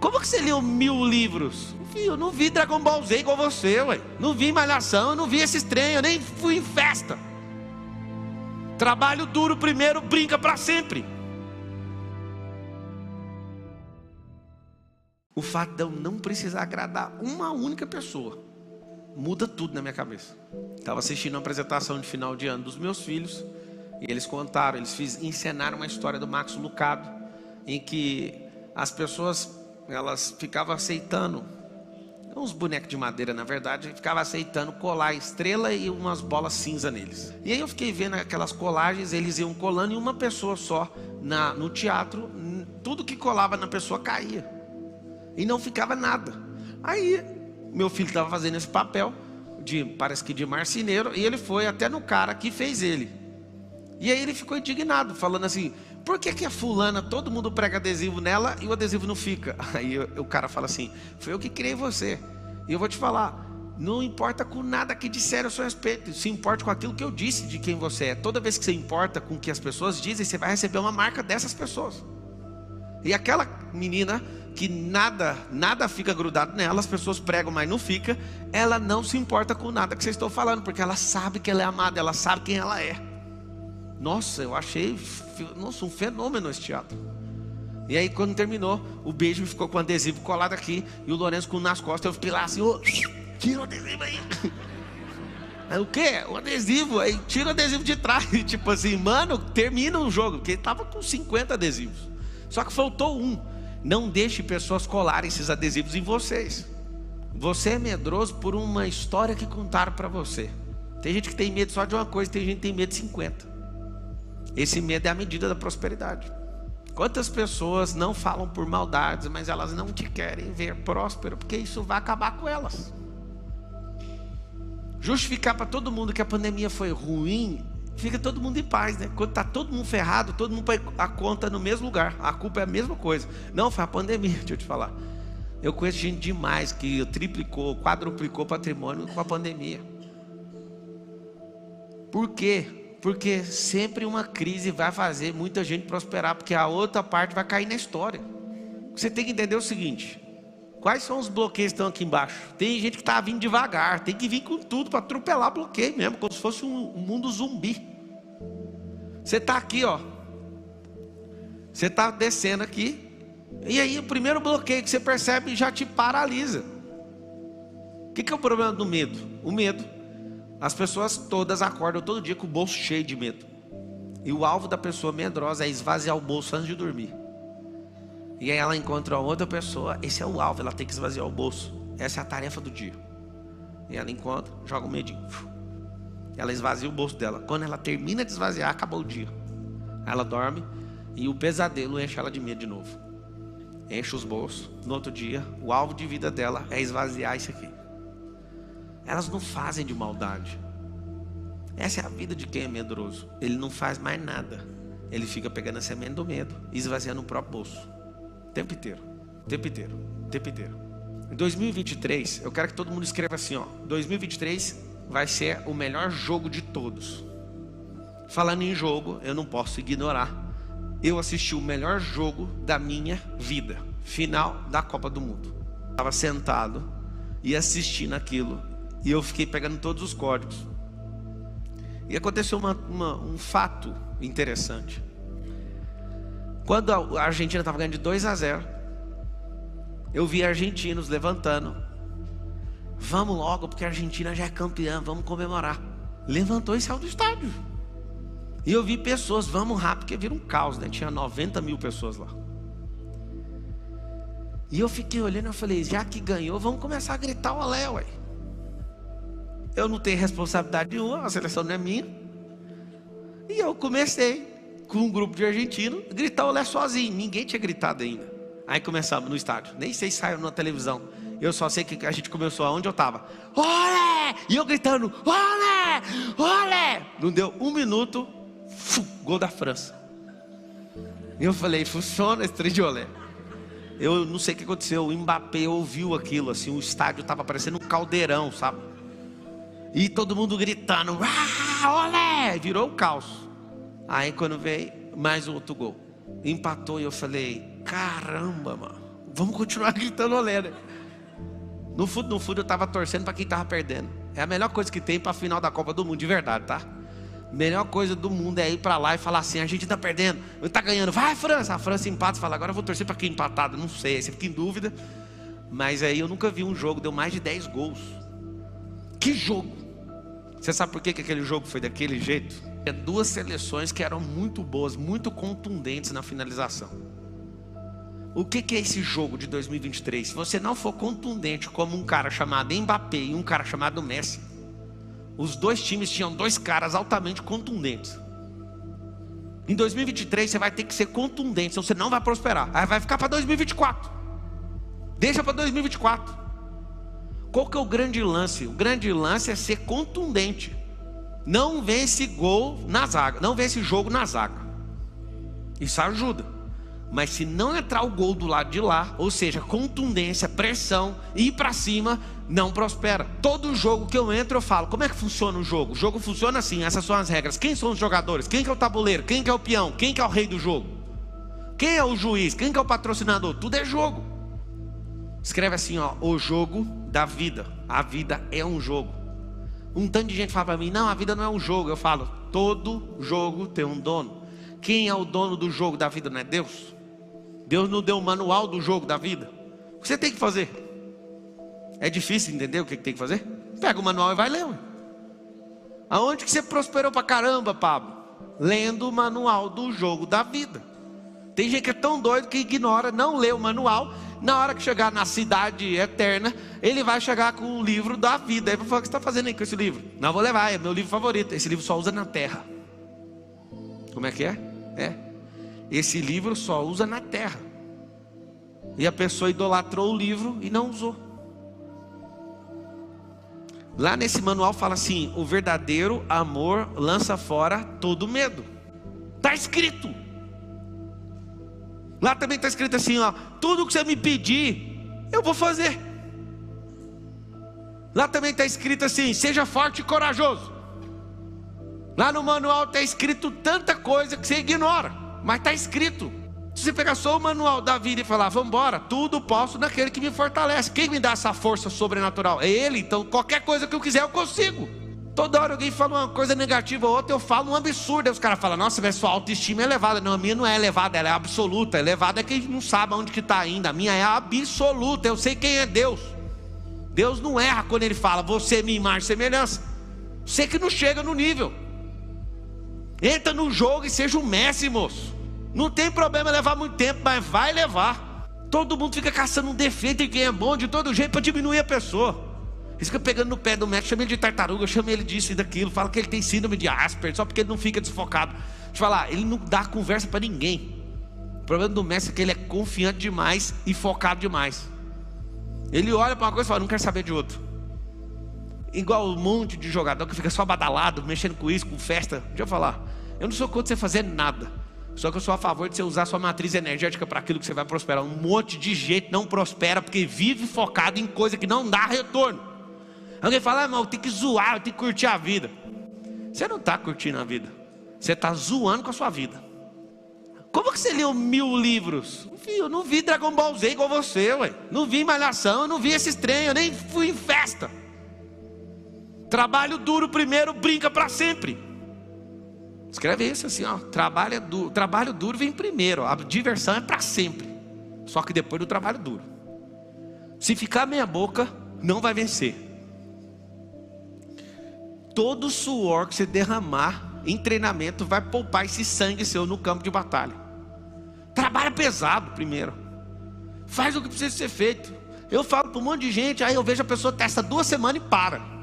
Como que você leu 1000 livros? Filho, eu não vi Dragon Ball Z igual você, ué. Não vi Malhação, eu não vi esses trem, eu nem fui em festa. Trabalho duro primeiro, brinca para sempre. O fato de eu não precisar agradar uma única pessoa muda tudo na minha cabeça. Estava assistindo uma apresentação de final de ano dos meus filhos, e eles contaram, encenaram uma história do Max Lucado, em que as pessoas, elas ficavam aceitando, uns bonecos de madeira na verdade, ficavam aceitando colar estrela e umas bolas cinza neles. E aí eu fiquei vendo aquelas colagens, eles iam colando em uma pessoa só, no teatro, tudo que colava na pessoa caía, e não ficava nada. Aí meu filho estava fazendo esse papel, parece que de marceneiro, e ele foi até no cara que fez ele. E aí ele ficou indignado, falando assim: por que a fulana, todo mundo prega adesivo nela e o adesivo não fica? Aí o cara fala assim: foi eu que criei você. E eu vou te falar, não importa com nada que disseram a seu respeito, se importa com aquilo que eu disse de quem você é. Toda vez que você importa com o que as pessoas dizem, você vai receber uma marca dessas pessoas. E aquela menina que nada fica grudado nela, as pessoas pregam, mas não fica, ela não se importa com nada que vocês estão falando, porque ela sabe que ela é amada, ela sabe quem ela é. Nossa, eu achei um fenômeno esse teatro. E aí quando terminou, o beijo ficou com o adesivo colado aqui, e o Lourenço com nas costas. Eu fiquei lá assim: ô, tira o adesivo aí. Aí o quê? O adesivo. Aí tira o adesivo de trás. Tipo assim, mano, termina o jogo, porque ele tava com 50 adesivos. Só que faltou um. Não deixe pessoas colarem esses adesivos em vocês. Você é medroso por uma história que contaram para você. Tem gente que tem medo só de uma coisa, tem gente que tem medo de 50. Esse medo é a medida da prosperidade. Quantas pessoas não falam por maldades, mas elas não te querem ver próspero, porque isso vai acabar com elas. Justificar para todo mundo que a pandemia foi ruim, fica todo mundo em paz, né? Quando está todo mundo ferrado, todo mundo põe a conta no mesmo lugar. A culpa é a mesma coisa. Não, foi a pandemia, deixa eu te falar. Eu conheço gente demais que triplicou, quadruplicou patrimônio com a pandemia. Por quê? Porque sempre uma crise vai fazer muita gente prosperar, porque a outra parte vai cair na história. Você tem que entender o seguinte: quais são os bloqueios que estão aqui embaixo? Tem gente que está vindo devagar, tem que vir com tudo para atropelar bloqueio mesmo, como se fosse um mundo zumbi. Você está aqui, ó. Você está descendo aqui, e aí o primeiro bloqueio que você percebe já te paralisa. O que é o problema do medo? O medo. As pessoas todas acordam todo dia com o bolso cheio de medo. E o alvo da pessoa medrosa é esvaziar o bolso antes de dormir. E aí ela encontra outra pessoa, esse é o alvo, ela tem que esvaziar o bolso. Essa é a tarefa do dia. E ela encontra, joga um medinho. Ela esvazia o bolso dela. Quando ela termina de esvaziar, acabou o dia. Ela dorme e o pesadelo enche ela de medo de novo. Enche os bolsos. No outro dia, o alvo de vida dela é esvaziar isso aqui. Elas não fazem de maldade. Essa é a vida de quem é medroso. Ele não faz mais nada. Ele fica pegando a semente do medo e esvaziando o próprio bolso. O tempo inteiro. O tempo inteiro. O tempo inteiro. Em 2023, eu quero que todo mundo escreva assim, ó: 2023 vai ser o melhor jogo de todos. Falando em jogo, eu não posso ignorar. Eu assisti o melhor jogo da minha vida. Final da Copa do Mundo. Estava sentado e assistindo aquilo. E eu fiquei pegando todos os códigos. E aconteceu um fato interessante. Quando a Argentina estava ganhando de 2-0, eu vi argentinos levantando: vamos logo, porque a Argentina já é campeã, vamos comemorar. Levantou e saiu do estádio. E eu vi pessoas: vamos rápido, porque vira um caos, né? Tinha 90 mil pessoas lá. E eu fiquei olhando e falei: já que ganhou, vamos começar a gritar o olé, ué. Eu não tenho responsabilidade nenhuma, a seleção não é minha. E eu comecei, com um grupo de argentinos, a gritar o olé sozinho. Ninguém tinha gritado ainda. Aí começamos no estádio. Nem sei se saiu na televisão. Eu só sei que a gente começou aonde eu estava. Olé! E eu gritando: olé! Olé! Não deu um minuto, gol da França. E eu falei: funciona esse trem de olé. Eu não sei o que aconteceu. O Mbappé ouviu aquilo, assim, o estádio estava parecendo um caldeirão, sabe? E todo mundo gritando: olé! Virou o caos. Aí quando veio mais um outro gol, empatou, e eu falei: caramba, mano, Vamos continuar gritando olé, né? No fundo eu estava torcendo para quem estava perdendo. É a melhor coisa que tem para a final da Copa do Mundo, de verdade, tá? Melhor coisa do mundo é ir para lá e falar assim: a gente está perdendo, está ganhando, vai França. A França empata e fala: agora eu vou torcer para quem empatado. Não sei, você fica em dúvida. Mas aí eu nunca vi um jogo, deu mais de 10 gols. Que jogo! Você sabe por que aquele jogo foi daquele jeito? É duas seleções que eram muito boas, muito contundentes na finalização. O que é esse jogo de 2023? Se você não for contundente como um cara chamado Mbappé e um cara chamado Messi, os dois times tinham dois caras altamente contundentes. Em 2023 você vai ter que ser contundente, senão você não vai prosperar. Aí vai ficar para 2024. Deixa para 2024. Qual que é o grande lance? O grande lance é ser contundente. Não vence gol na zaga, não vence jogo na zaga. Isso ajuda. Mas se não entrar o gol do lado de lá, ou seja, contundência, pressão, ir para cima, não prospera. Todo jogo que eu entro eu falo: como é que funciona o jogo? O jogo funciona assim, essas são as regras. Quem são os jogadores? Quem que é o tabuleiro? Quem que é o peão? Quem que é o rei do jogo? Quem é o juiz? Quem que é o patrocinador? Tudo é jogo. Escreve assim, ó: o jogo da vida. A vida é um jogo. Um tanto de gente fala para mim: não, a vida não é um jogo. Eu falo: todo jogo tem um dono. Quem é o dono do jogo da vida? Não é Deus? Deus não deu o manual do jogo da vida. O que você tem que fazer? É difícil entender o que tem que fazer? Pega o manual e vai ler. Aonde que você prosperou pra caramba, Pablo? Lendo o manual do jogo da vida. Tem gente que é tão doido que ignora, não lê o manual. Na hora que chegar na cidade eterna, ele vai chegar com o livro da vida. Aí vai falar: o que você está fazendo aí com esse livro? Não, vou levar, é meu livro favorito. Esse livro só usa na terra. Como é que é? Esse livro só usa na terra. E a pessoa idolatrou o livro e não usou. Lá nesse manual fala assim: o verdadeiro amor lança fora todo medo. Está escrito. Lá também está escrito assim, ó: tudo que você me pedir, eu vou fazer. Lá também está escrito assim: seja forte e corajoso. Lá no manual está escrito tanta coisa que você ignora, mas está escrito. Se você pegar só o manual da vida e falar: vamos embora, tudo posso naquele que me fortalece. Quem me dá essa força sobrenatural? É Ele. Então qualquer coisa que eu quiser eu consigo. Toda hora alguém fala uma coisa negativa ou outra, eu falo um absurdo. Aí os caras falam: nossa, sua autoestima é elevada. Não, a minha não é elevada, ela é absoluta. Elevada é quem não sabe onde que está ainda. A minha é absoluta, eu sei quem é Deus. Deus não erra quando Ele fala: você é minha imagem e semelhança. Você que não chega no nível. Entra no jogo e seja um Messi, moço. Não tem problema levar muito tempo, mas vai levar. Todo mundo fica caçando um defeito em quem é bom de todo jeito para diminuir a pessoa. Fica pegando no pé do Messi, chama ele de tartaruga, chama ele disso e daquilo, fala que ele tem síndrome de Asperger, só porque ele não fica desfocado. Deixa eu falar, ele não dá conversa para ninguém. O problema do Messi é que ele é confiante demais e focado demais. Ele olha para uma coisa e fala: não quero saber de outro. Igual um monte de jogador que fica só badalado, mexendo com isso, com festa. Deixa eu falar, eu não sou contra você fazer nada, só que eu sou a favor de você usar sua matriz energética para aquilo que você vai prosperar. Um monte de gente não prospera porque vive focado em coisa que não dá retorno. Alguém fala: ah, mas eu tenho que zoar, eu tenho que curtir a vida. Você não está curtindo a vida, você está zoando com a sua vida. Como que você leu 1000 livros? Eu não vi Dragon Ball Z igual você, ué. Não vi Malhação, eu não vi esses trem, eu nem fui em festa. Trabalho duro primeiro, brinca para sempre. Escreve isso assim, ó: trabalho duro vem primeiro, a diversão é para sempre. Só que depois do trabalho duro. Se ficar meia boca, não vai vencer. Todo suor que você derramar em treinamento vai poupar esse sangue seu no campo de batalha. Trabalha pesado primeiro. Faz o que precisa ser feito. Eu falo para um monte de gente, aí eu vejo a pessoa testa 2 semanas e para.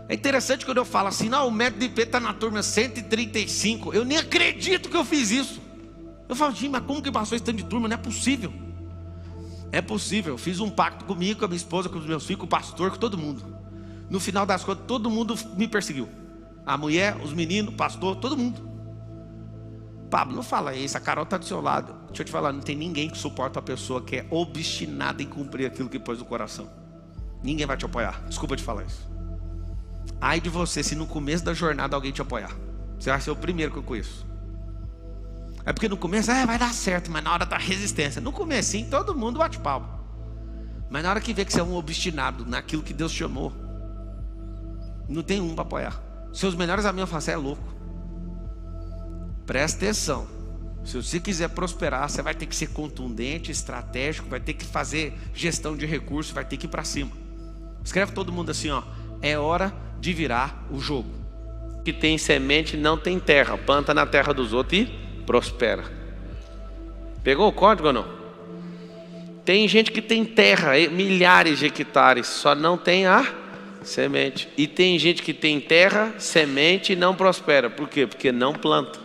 É interessante quando eu falo assim: não, o método de IP está na turma 135. Eu nem acredito que eu fiz isso. Eu falo: gente, mas como que passou esse tanto de turma? Não é possível. É possível. Eu fiz um pacto comigo, com a minha esposa, com os meus filhos, com o pastor, com todo mundo. No final das contas, todo mundo me perseguiu. A mulher, os meninos, o pastor, todo mundo. Pablo, não fala isso, a Carol está do seu lado. Deixa eu te falar, não tem ninguém que suporta a pessoa que é obstinada em cumprir aquilo que pôs no coração. Ninguém vai te apoiar, desculpa te falar isso. Ai de você se no começo da jornada alguém te apoiar. Você vai ser o primeiro que eu conheço. É porque no começo vai dar certo, mas na hora da resistência. No comecinho todo mundo bate palma. Mas na hora que vê que você é um obstinado naquilo que Deus chamou, não tem um para apoiar. Seus melhores amigos falam, você é louco. Presta atenção. Se você quiser prosperar, você vai ter que ser contundente, estratégico, vai ter que fazer gestão de recursos, vai ter que ir para cima. Escreve todo mundo assim, ó. É hora de virar o jogo. Que tem semente não tem terra, planta na terra dos outros e prospera. Pegou o código ou não? Tem gente que tem terra, milhares de hectares, só não tem a semente. E tem gente que tem terra, semente e não prospera. Por quê? Porque não planta.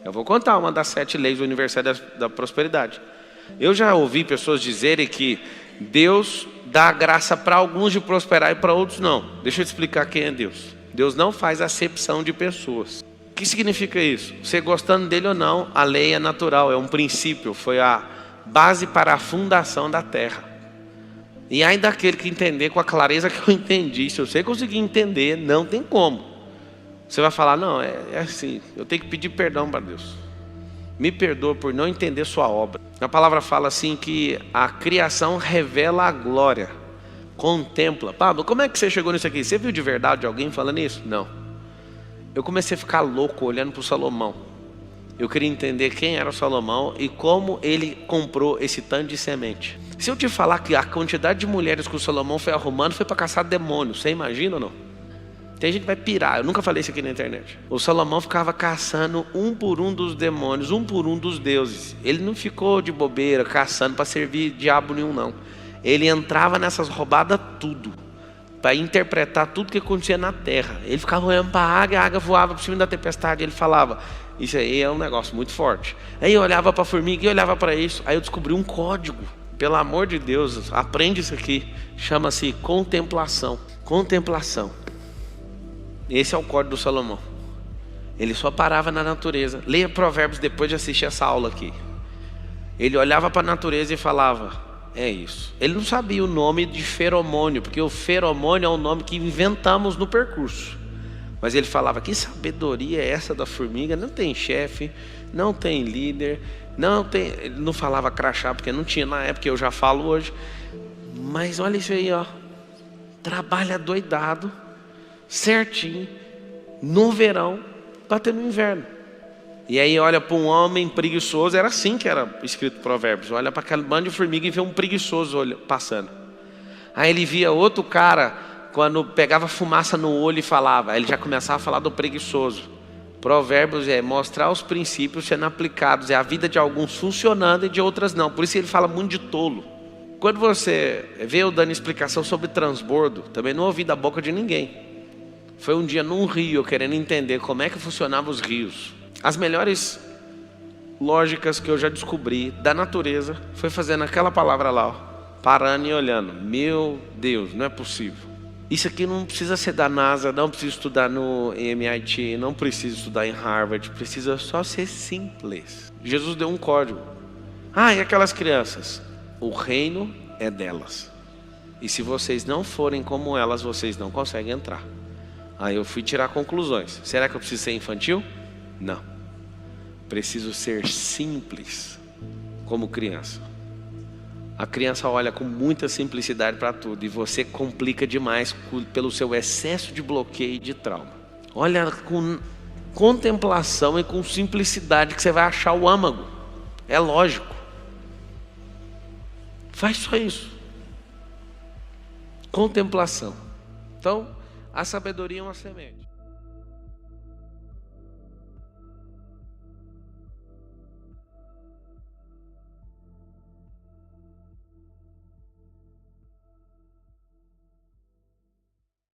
Eu vou contar uma das 7 leis universais da prosperidade. Eu já ouvi pessoas dizerem que Deus dá graça para alguns de prosperar e para outros não. Deixa eu te explicar quem é Deus. Deus não faz acepção de pessoas. O que significa isso? Você gostando dele ou não, a lei é natural, é um princípio, foi a base para a fundação da terra. E ainda aquele que entender com a clareza que eu entendi, se você conseguir entender, não tem como. Você vai falar, não, é assim, eu tenho que pedir perdão para Deus. Me perdoa por não entender sua obra. A palavra fala assim que a criação revela a glória, contempla. Pablo, como é que você chegou nisso aqui? Você viu de verdade alguém falando isso? Não. Eu comecei a ficar louco olhando para o Salomão. Eu queria entender quem era o Salomão e como ele comprou esse tanto de semente. Se eu te falar que a quantidade de mulheres que o Salomão foi arrumando foi para caçar demônios, você imagina ou não? Tem gente que vai pirar, eu nunca falei isso aqui na internet. O Salomão ficava caçando um por um dos demônios, um por um dos deuses. Ele não ficou de bobeira caçando para servir diabo nenhum não. Ele entrava nessas roubadas tudo, para interpretar tudo que acontecia na terra. Ele ficava olhando para a águia voava por cima da tempestade. Ele falava, isso aí é um negócio muito forte. Aí eu olhava para a formiga e olhava para isso. Aí eu descobri um código. Pelo amor de Deus, aprende isso aqui. Chama-se contemplação. Contemplação. Esse é o código do Salomão. Ele só parava na natureza. Leia Provérbios depois de assistir essa aula aqui. Ele olhava para a natureza e falava, é isso. Ele não sabia o nome de feromônio, porque o feromônio é um nome que inventamos no percurso. Mas ele falava, que sabedoria é essa da formiga? Não tem chefe, não tem líder, não tem... Ele não falava crachá, porque não tinha na época, eu já falo hoje. Mas olha isso aí, ó. Trabalha doidado, certinho, no verão, batendo no inverno. E aí olha para um homem preguiçoso, era assim que era escrito Provérbios. Olha para aquele bando de formiga e vê um preguiçoso passando. Aí ele via outro cara, quando pegava fumaça no olho e falava, aí ele já começava a falar do preguiçoso. Provérbios é mostrar os princípios sendo aplicados, é a vida de alguns funcionando e de outras não. Por isso ele fala muito de tolo. Quando você vê eu dando explicação sobre transbordo, também não ouvi da boca de ninguém. Foi um dia num rio, eu querendo entender como é que funcionavam os rios. As melhores lógicas que eu já descobri da natureza foi fazendo aquela palavra lá, ó, parando e olhando. Meu Deus, não é possível. Isso aqui não precisa ser da NASA, não precisa estudar no MIT, não precisa estudar em Harvard, precisa só ser simples. Jesus deu um código. E aquelas crianças? O reino é delas. E se vocês não forem como elas, vocês não conseguem entrar. Aí eu fui tirar conclusões. Será que eu preciso ser infantil? Não. Preciso ser simples como criança. A criança olha com muita simplicidade para tudo e você complica demais pelo seu excesso de bloqueio e de trauma. Olha com contemplação e com simplicidade que você vai achar o âmago. É lógico. Faz só isso. Contemplação. Então, a sabedoria é uma semente.